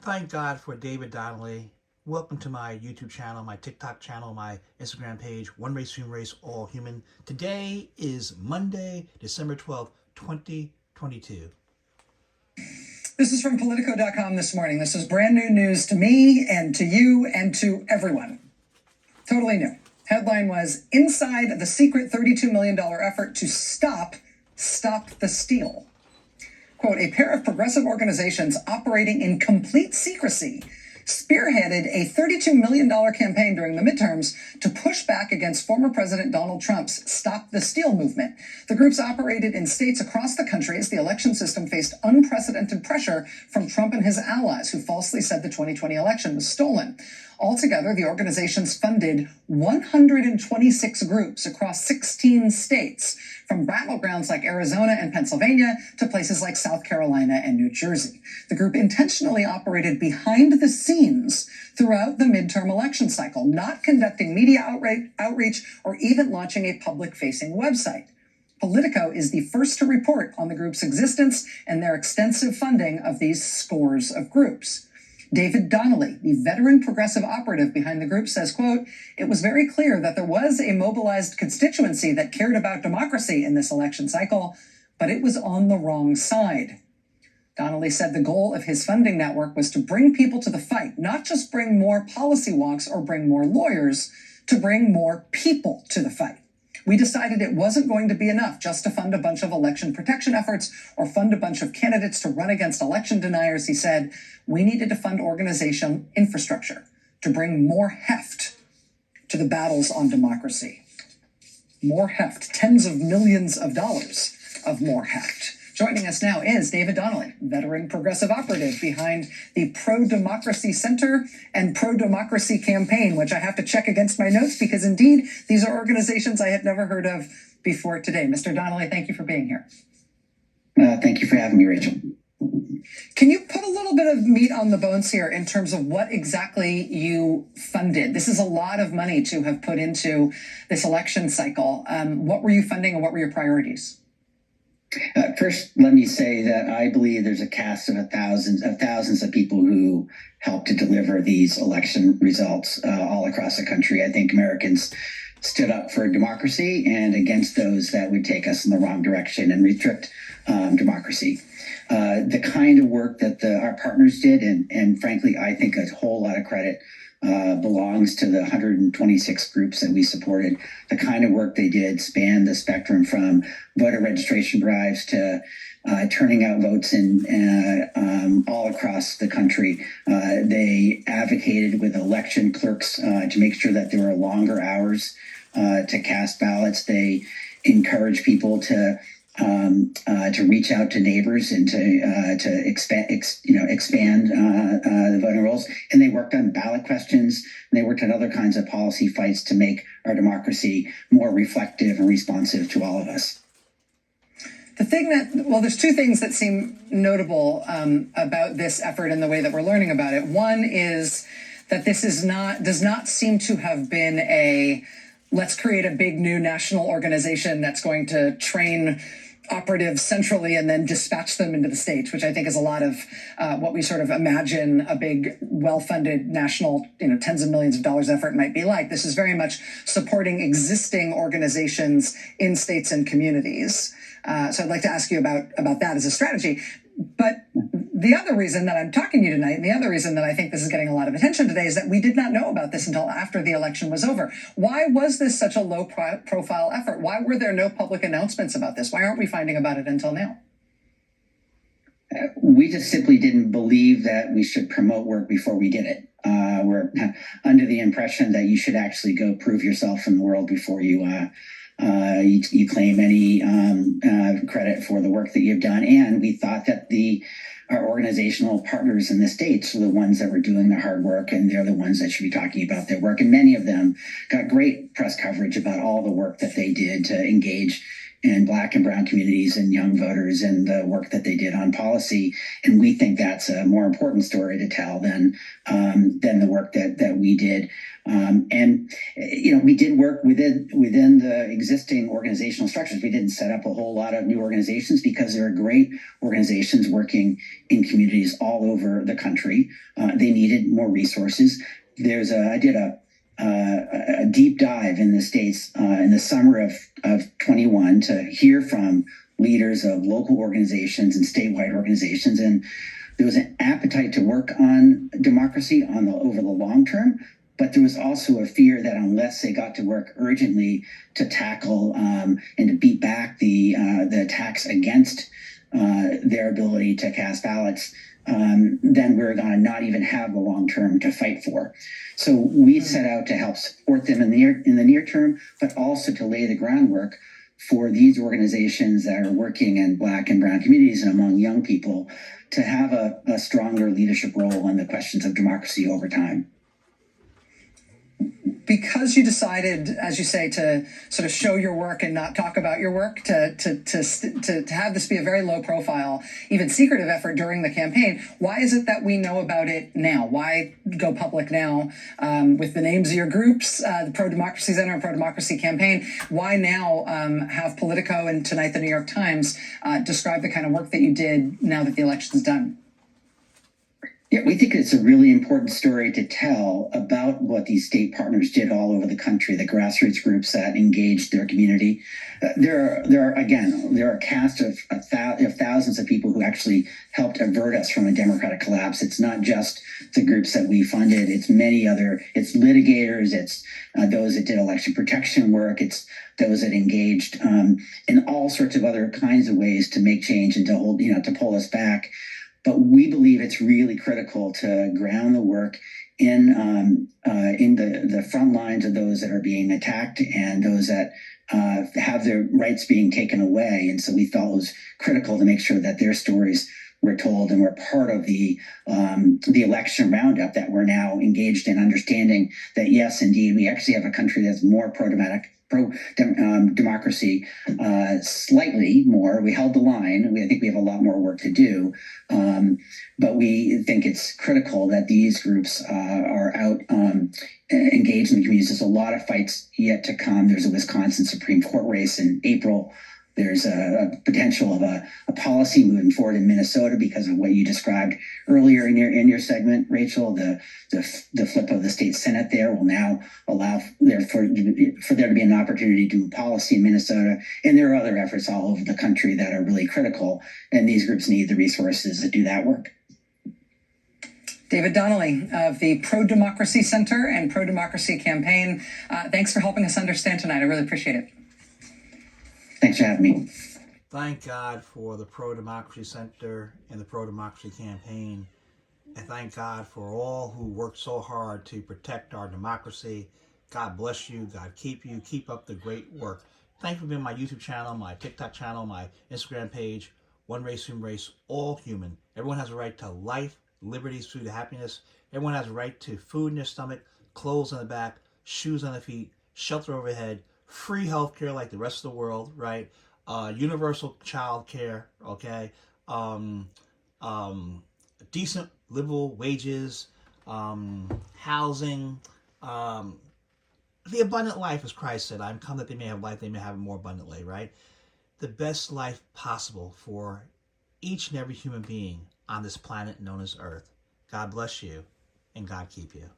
Thank God for David Donnelly. Welcome to my YouTube channel, my TikTok channel, my Instagram page, One Race, Human Race, All Human. Today is Monday, December 12th, 2022. This is from Politico.com this morning. This is brand new news to me and to you and to everyone. Totally new. Headline was, Inside the Secret $32 million Effort to Stop the Steal. Quote, a pair of progressive organizations operating in complete secrecy spearheaded a $32 million campaign during the midterms to push back against former President Donald Trump's Stop the Steal movement. The groups operated in states across the country as the election system faced unprecedented pressure from Trump and his allies, who falsely said the 2020 election was stolen. Altogether, the organizations funded 126 groups across 16 states, from battlegrounds like Arizona and Pennsylvania to places like South Carolina and New Jersey. The group intentionally operated behind the scenes throughout the midterm election cycle, not conducting media outreach or even launching a public-facing website. Politico is the first to report on the group's existence and their extensive funding of these scores of groups. David Donnelly, the veteran progressive operative behind the group, says, quote, it was very clear that there was a mobilized constituency that cared about democracy in this election cycle, but it was on the wrong side. Donnelly said the goal of his funding network was to bring people to the fight, not just bring more policy wonks or bring more lawyers, to bring more people to the fight. We decided it wasn't going to be enough just to fund a bunch of election protection efforts or fund a bunch of candidates to run against election deniers. He said, we needed to fund organization infrastructure to bring more heft to the battles on democracy. More heft, tens of millions of dollars of more heft. Joining us now is David Donnelly, veteran progressive operative behind the Pro-Democracy Center and Pro-Democracy Campaign, which I have to check against my notes because indeed, these are organizations I had never heard of before today. Mr. Donnelly, thank you for being here. Thank you for having me, Rachel. Can you put a little bit of meat on the bones here in terms of what exactly you funded? This is a lot of money to have put into this election cycle. What were you funding and what were your priorities? First, let me say that I believe there's a cast of thousands of people who helped to deliver these election results all across the country. I think Americans stood up for democracy and against those that would take us in the wrong direction and restrict democracy. The kind of work that our partners did, and frankly, I think a whole lot of credit belongs to the 126 groups that we supported. The kind of work they did spanned the spectrum from voter registration drives to turning out votes in all across the country. They advocated with election clerks to make sure that there were longer hours to cast ballots. They encouraged people to reach out to neighbors and to expand the voting rolls. And they worked on ballot questions. And they worked on other kinds of policy fights to make our democracy more reflective and responsive to all of us. There's two things that seem notable about this effort and the way that we're learning about it. One is that this does not seem to have been let's create a big new national organization that's going to train operatives centrally and then dispatch them into the states, which I think is a lot of what we sort of imagine a big, well-funded national, tens of millions of dollars effort might be like. This is very much supporting existing organizations in states and communities. So I'd like to ask you about that as a strategy. But the other reason that I'm talking to you tonight, and the other reason that I think this is getting a lot of attention today, is that we did not know about this until after the election was over. Why was this such a low-profile effort? Why were there no public announcements about this? Why aren't we finding about it until now? We just simply didn't believe that we should promote work before we did it. We're under the impression that you should actually go prove yourself in the world before you claim any credit for the work that you've done. And we thought that our organizational partners in the states are the ones that were doing the hard work, and they're the ones that should be talking about their work. And many of them got great press coverage about all the work that they did to engage in Black and brown communities and young voters and the work that they did on policy. And we think that's a more important story to tell than the work that we did. We did work within the existing organizational structures. We didn't set up a whole lot of new organizations because there are great organizations working in communities all over the country. They needed more resources. I did a deep dive in the States in the summer of 21 to hear from leaders of local organizations and statewide organizations. And there was an appetite to work on democracy over the long term, but there was also a fear that unless they got to work urgently to tackle and to beat back the attacks against their ability to cast ballots, then we're going to not even have the long term to fight for. So we set out to help support them in the near term, but also to lay the groundwork for these organizations that are working in Black and brown communities and among young people to have a stronger leadership role in the questions of democracy over time. Because you decided, as you say, to sort of show your work and not talk about your work, to have this be a very low profile, even secretive effort during the campaign, why is it that we know about it now? Why go public now with the names of your groups, the Pro-Democracy Center and Pro-Democracy Campaign? Why now have Politico and tonight the New York Times describe the kind of work that you did now that the election's done? Yeah, we think it's a really important story to tell about what these state partners did all over the country, the grassroots groups that engaged their community. There are a cast of thousands of people who actually helped avert us from a democratic collapse. It's not just the groups that we funded. It's it's litigators. It's those that did election protection work. It's those that engaged in all sorts of other kinds of ways to make change and to pull us back. But we believe it's really critical to ground the work in the front lines of those that are being attacked and those that have their rights being taken away. And so we thought it was critical to make sure that their stories were told and were part of the election roundup that we're now engaged in, understanding that, yes, indeed, we actually have a country that's more pro-democracy, slightly more. We held the line. I think we have a lot more work to do. But we think it's critical that these groups are out engaged in the communities. There's a lot of fights yet to come. There's a Wisconsin Supreme Court race in April. There's a potential of a policy moving forward in Minnesota because of what you described earlier in your segment, Rachel. The flip of the state Senate there will now allow for there to be an opportunity to do policy in Minnesota. And there are other efforts all over the country that are really critical, and these groups need the resources to do that work. David Donnelly of the Pro-Democracy Center and Pro-Democracy Campaign. Thanks for helping us understand tonight. I really appreciate it. Thanks for having me. Thank God for the Pro-Democracy Center and the Pro-Democracy Campaign. And thank God for all who worked so hard to protect our democracy. God bless you. God keep you. Keep up the great work. Thank you for being on my YouTube channel, my TikTok channel, my Instagram page, One Race, Human Race, All Human. Everyone has a right to life, liberty, food, happiness. Everyone has a right to food in their stomach, clothes on the back, shoes on their feet, shelter overhead, free healthcare like the rest of the world, right? Universal child care, okay? Decent, livable wages, housing, the abundant life, as Christ said, I'm come that they may have life, they may have it more abundantly, right? The best life possible for each and every human being on this planet known as Earth. God bless you, and God keep you.